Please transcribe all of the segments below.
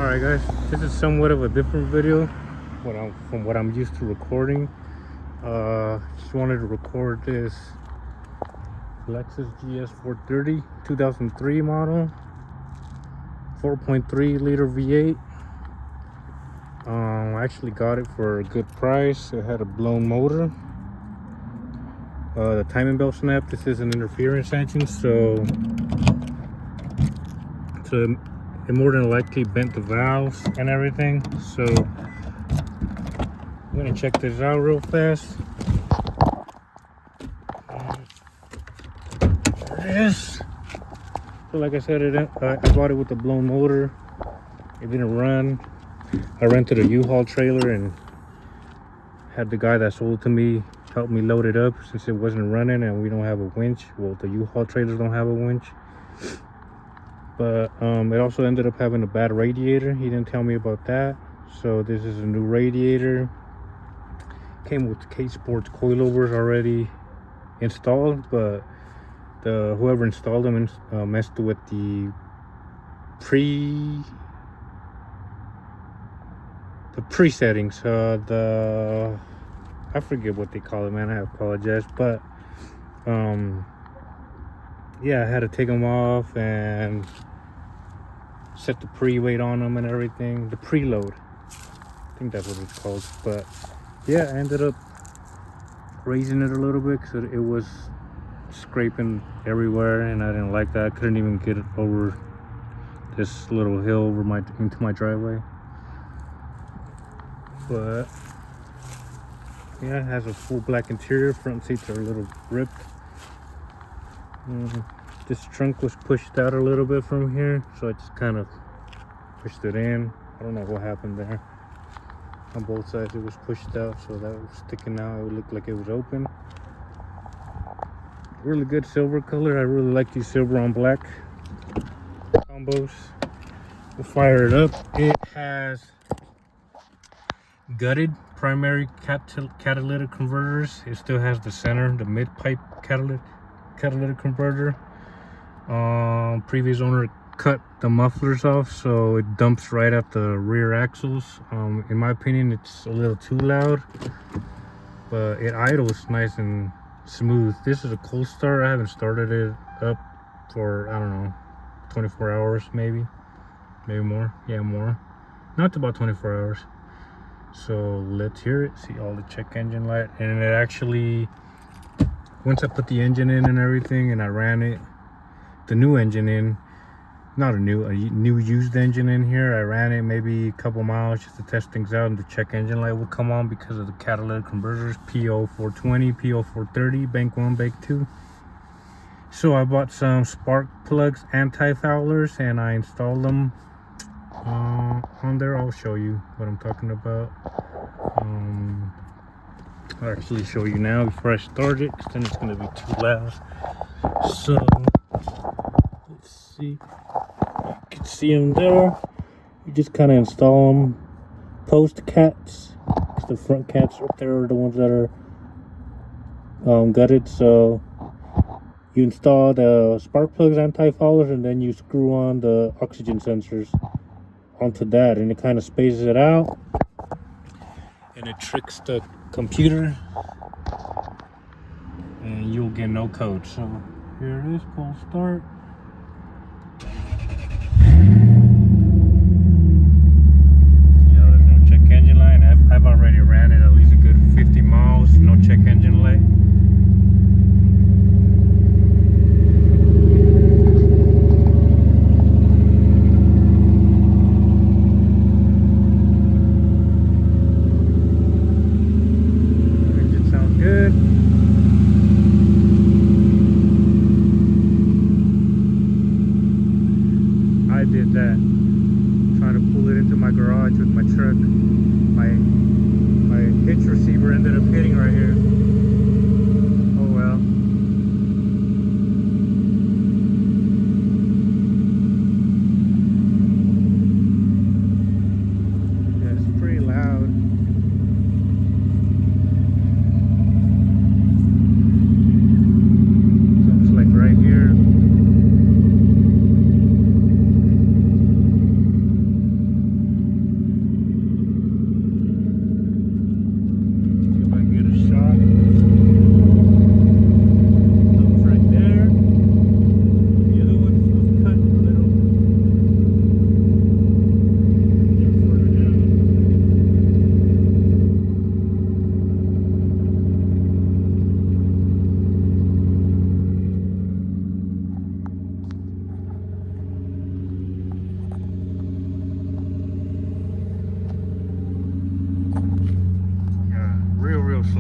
Alright guys, this is somewhat of a different video from what I'm used to recording. Just wanted to record this Lexus GS430 2003 model, 4.3 liter V8. I actually got it for a good price. It had a blown motor. The timing belt snapped. This is an interference engine, so it more than likely bent the valves and everything. So I'm gonna check this out real fast. There it is. So like I said, I bought it with a blown motor. It didn't run. I rented a U-Haul trailer and had the guy that sold it to me help me load it up since it wasn't running and we don't have a winch. Well, the U-Haul trailers don't have a winch. But it also ended up having a bad radiator. He didn't tell me about that. So this is a new radiator. Came with K-Sports coilovers already installed, but whoever installed them messed with the pre-settings. I forget what they call it, man. I apologize, but yeah, I had to take them off and set the pre-weight on them and everything. The preload, I think that's what it's called. But yeah, I ended up raising it a little bit because it was scraping everywhere, and I didn't like that. I couldn't even get it over this little hill into my driveway. But yeah, it has a full black interior. Front seats are a little ripped. This trunk was pushed out a little bit from here, so I just kind of pushed it in. I don't know what happened there. On both sides it was pushed out, so that was sticking out. It looked like it was open. Really good silver color. I really like these silver on black combos. We'll fire it up. It has gutted primary catalytic converters. It still has the mid pipe catalytic converter. Previous owner cut the mufflers off, so it dumps right at the rear axles. In my opinion, it's a little too loud, but it idles nice and smooth. This is a cold start. I haven't started it up for, I don't know, 24 hours maybe more. Yeah, more. Not about 24 hours. So let's hear it. See all the check engine light. And it actually, once I put the engine in and everything and I ran it, the new engine in, not a new used engine in here, I ran it maybe a couple miles just to test things out, and the check engine light would come on because of the catalytic converters, PO420, PO430, bank 1, bank 2. So I bought some spark plugs, anti-foulers, and I installed them on there. I'll show you what I'm talking about. I'll actually show you now before I start it, because then it's going to be too loud. So let's see, you can see them there. You just kind of install them post cats, because the front cats right there are the ones that are gutted. So you install the spark plugs, anti-foulers, and then you screw on the oxygen sensors onto that, and it kind of spaces it out, and it tricks the computer, and you'll get no code. So here it is, cold start. See how there's no check engine light? I've already ran it at least a good 50 miles, no check engine light. Engine sounds good. I did that, trying to pull it into my garage with my truck. My hitch receiver ended up hitting right here. Oh well. Yeah, it's pretty loud. So it's like right here.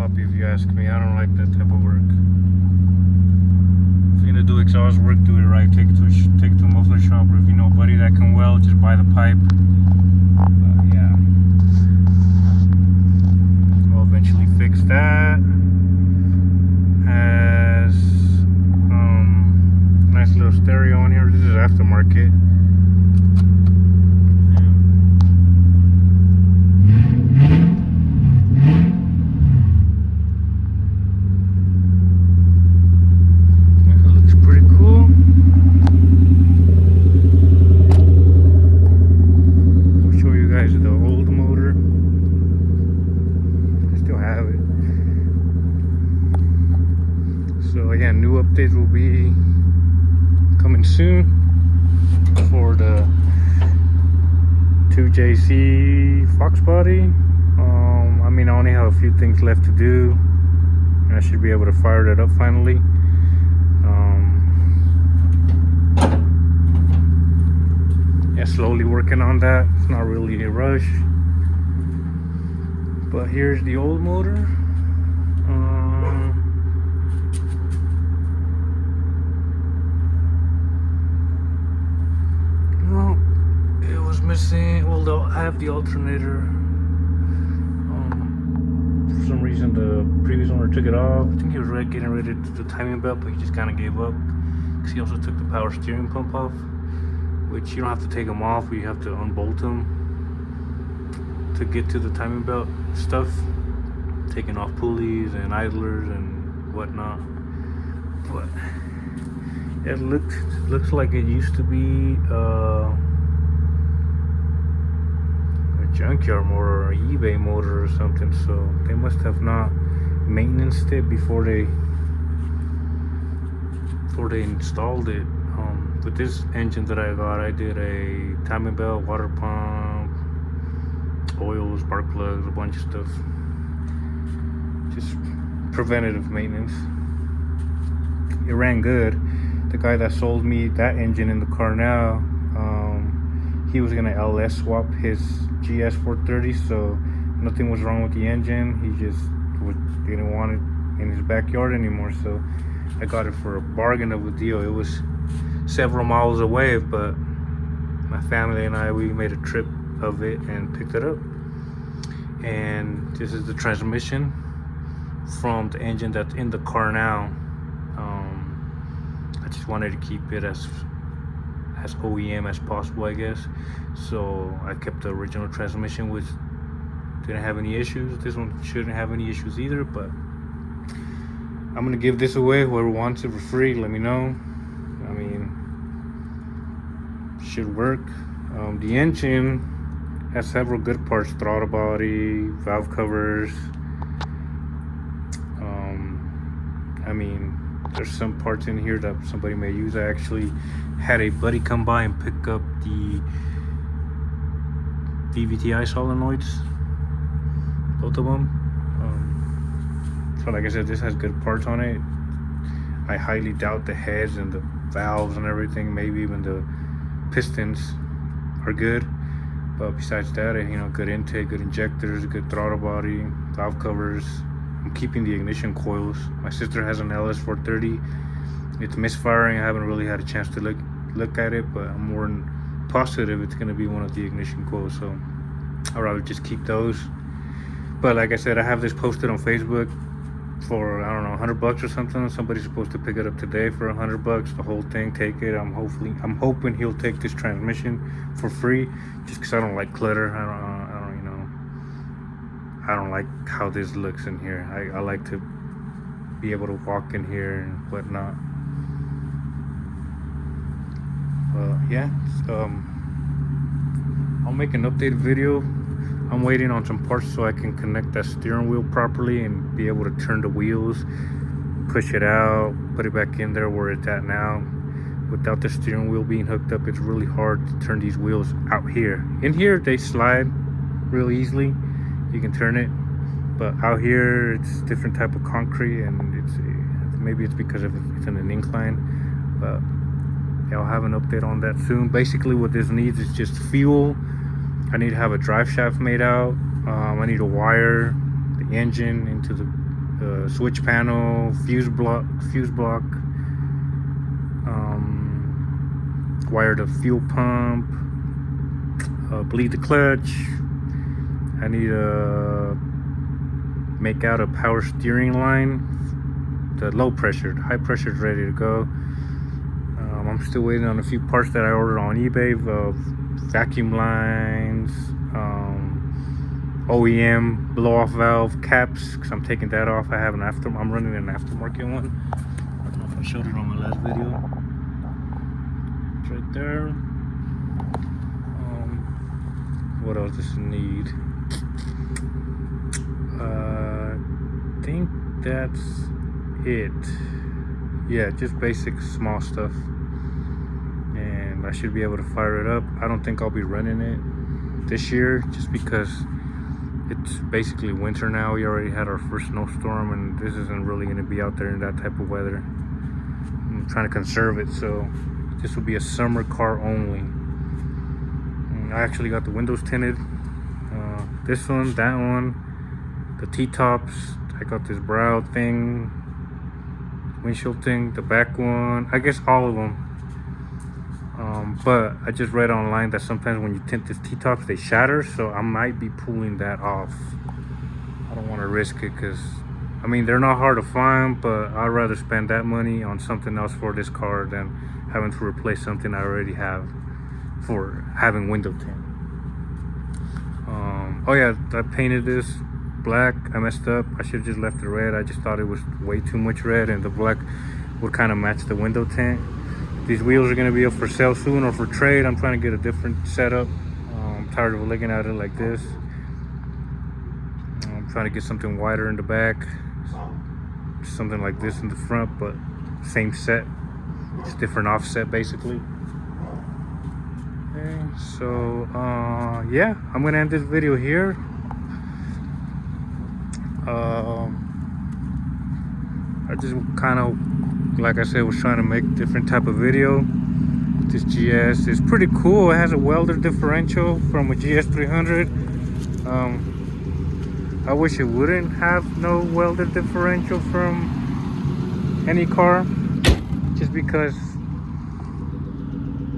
sloppy if you ask me. I don't like that type of work. If you're gonna do exhaust work, do it right. Take it to a muffler shop, or if you know a buddy that can weld, just buy the pipe. But yeah, we'll eventually fix that. Has nice little stereo on here. This is aftermarket. So yeah, new updates will be coming soon for the 2JC Fox body. I mean, I only have a few things left to do, and I should be able to fire that up finally. Yeah, slowly working on that. It's not really a rush. But here's the old motor. Missing. Well, I have the alternator. For some reason, the previous owner took it off. I think he was getting ready to do the timing belt, but he just kind of gave up because he also took the power steering pump off, which you don't have to take them off, but you have to unbolt them to get to the timing belt stuff, taking off pulleys and idlers and whatnot. But it looks like it used to be junkyard motor or eBay motor or something, so they must have not maintained it before they installed it. With this engine that I got, I did a timing belt, water pump, oil, spark plugs, a bunch of stuff, just preventative maintenance. It ran good. The guy that sold me that engine in the car now, he was gonna LS swap his GS430, so nothing was wrong with the engine. He just didn't want it in his backyard anymore, so I got it for a bargain of a deal. It was several miles away, but my family and I, we made a trip of it and picked it up. And this is the transmission from the engine that's in the car now. I just wanted to keep it as OEM as possible, I guess. So I kept the original transmission, which didn't have any issues. This one shouldn't have any issues either, but I'm gonna give this away. Whoever wants it for free, let me know. I mean, should work. The engine has several good parts: throttle body, valve covers. I mean, there's some parts in here that somebody may use. I actually had a buddy come by and pick up the VVTi solenoids, both of them. So like I said, this has good parts on it. I highly doubt the heads and the valves and everything, maybe even the pistons are good. But besides that, you know, good intake, good injectors, good throttle body, valve covers. I'm keeping the ignition coils. My sister has an LS430. It's misfiring. I haven't really had a chance to look at it, but I'm more than positive it's gonna be one of the ignition coils, so I'd rather just keep those. But like I said, I have this posted on Facebook for, I don't know, $100 or something. Somebody's supposed to pick it up today for $100, the whole thing. Take it. I'm hoping he'll take this transmission for free, just because I don't like clutter. I don't like how this looks in here. I like to be able to walk in here and whatnot. Yeah, I'll make an updated video. I'm waiting on some parts so I can connect that steering wheel properly and be able to turn the wheels, push it out, put it back in there where it's at now. Without the steering wheel being hooked up, it's really hard to turn these wheels out here. In here, they slide real easily. You can turn it, but out here it's different type of concrete, and maybe it's because it's in an incline. But yeah, I'll have an update on that soon. Basically, what this needs is just fuel. I need to have a drive shaft made out. I need to wire the engine into the switch panel, fuse block, wire the fuel pump, bleed the clutch. I need to make out a power steering line. The low pressure, high pressure is ready to go. I'm still waiting on a few parts that I ordered on eBay, vacuum lines, OEM blow off valve caps, because I'm taking that off. I'm running an aftermarket one. I don't know if I showed it on my last video. It's right there. What else does it need? I think that's it. Yeah, just basic small stuff, and I should be able to fire it up. I don't think I'll be running it this year, just because it's basically winter now. We already had our first snowstorm, and this isn't really going to be out there in that type of weather. I'm trying to conserve it, so this will be a summer car only. And I actually got the windows tinted, this one, that one, the T-tops. I got this brow thing, windshield thing, the back one, I guess all of them. But I just read online that sometimes when you tint these T-tops, they shatter, so I might be pulling that off. I don't want to risk it, because I mean, they're not hard to find, but I'd rather spend that money on something else for this car than having to replace something I already have for having window tint. Oh yeah, I painted this black. I messed up. I should have just left it red. I just thought it was way too much red, and the black would kind of match the window tint. These wheels are going to be up for sale soon, or for trade. I'm trying to get a different setup. I'm tired of looking at it like this. I'm trying to get something wider in the back, something like this in the front, but same set, just different offset basically. Okay, so yeah, I'm gonna end this video here. I just kind of, like I said, was trying to make a different type of video. This GS is pretty cool. It has a welder differential from a GS300. I wish it wouldn't have no welder differential from any car, just because,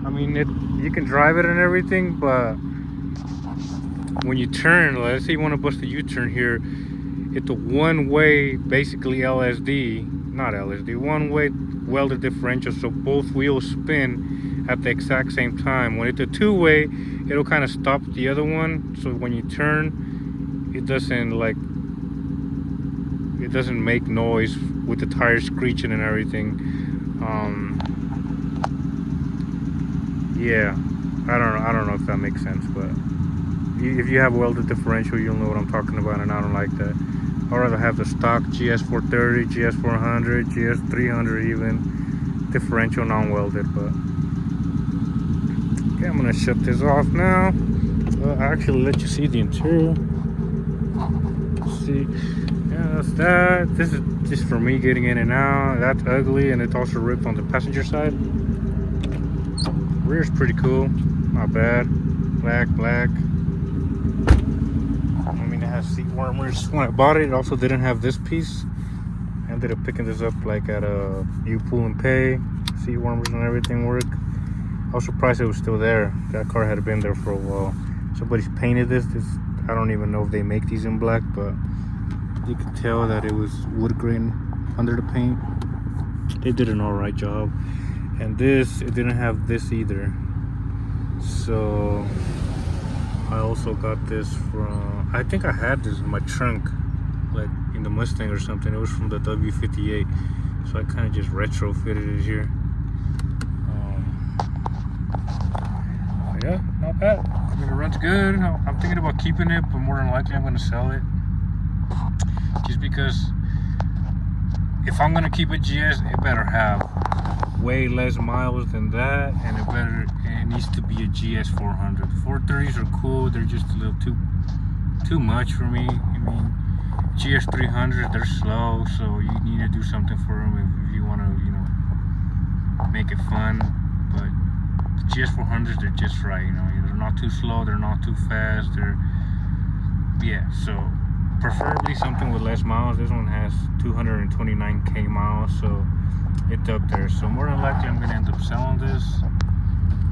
I mean, you can drive it and everything, but when you turn, let's say you want to bust a U-turn here, it's a one-way, basically one-way welder differential, so both wheels spin at the exact same time. When it's a two-way, it'll kind of stop the other one, so when you turn, it doesn't make noise with the tires screeching and everything. Yeah, I don't know if that makes sense, but if you have welded differential, you'll know what I'm talking about, and I don't like that. I'd rather have the stock GS430, GS400, GS300 even, differential non-welded. But okay, I'm gonna shut this off now. I actually let you see the interior. See, yeah, that's that. This is just for me getting in and out. That's ugly, and it's also ripped on the passenger side. Rear's pretty cool, not bad. Black. I mean, it has seat warmers. When I bought it, it also didn't have this piece. I ended up picking this up like at a U-Pull and Pay. Seat warmers and everything work. I was surprised it was still there. That car had been there for a while. Somebody's painted this. I don't even know if they make these in black, but you could tell that it was wood grain under the paint. They did an alright job. And this, it didn't have this either. So I also got this from, I think I had this in my trunk, like in the Mustang or something. It was from the W58, so I kind of just retrofitted it here. Yeah, not bad. I mean, it runs good. I'm thinking about keeping it, but more than likely I'm going to sell it, just because if I'm going to keep a GS, it better have way less miles than that, and it needs to be a GS400. 430s are cool, they're just a little too much for me. I mean, GS300s, they're slow, so you need to do something for them if you want to, you know, make it fun. But the GS400s, they're just right, you know, they're not too slow, they're not too fast, yeah, so preferably something with less miles. This one has 229k miles, so it's up there. So more than likely I'm gonna end up selling this.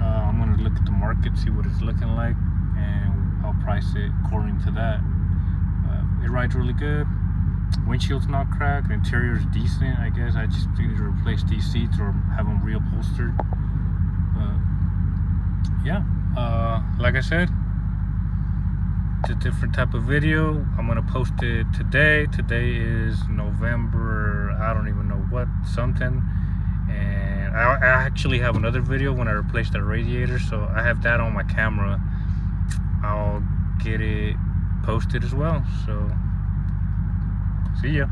I'm gonna look at the market, see what it's looking like, and I'll price it according to that. It rides really good. Windshield's not cracked. Interior's decent. I guess I just need to replace these seats or have them reupholstered. Yeah, like I said, it's a different type of video. I'm gonna post it today. Today is November, I don't even know what, something. And I actually have another video when I replaced the radiator, so I have that on my camera. I'll get it posted as well. So see ya.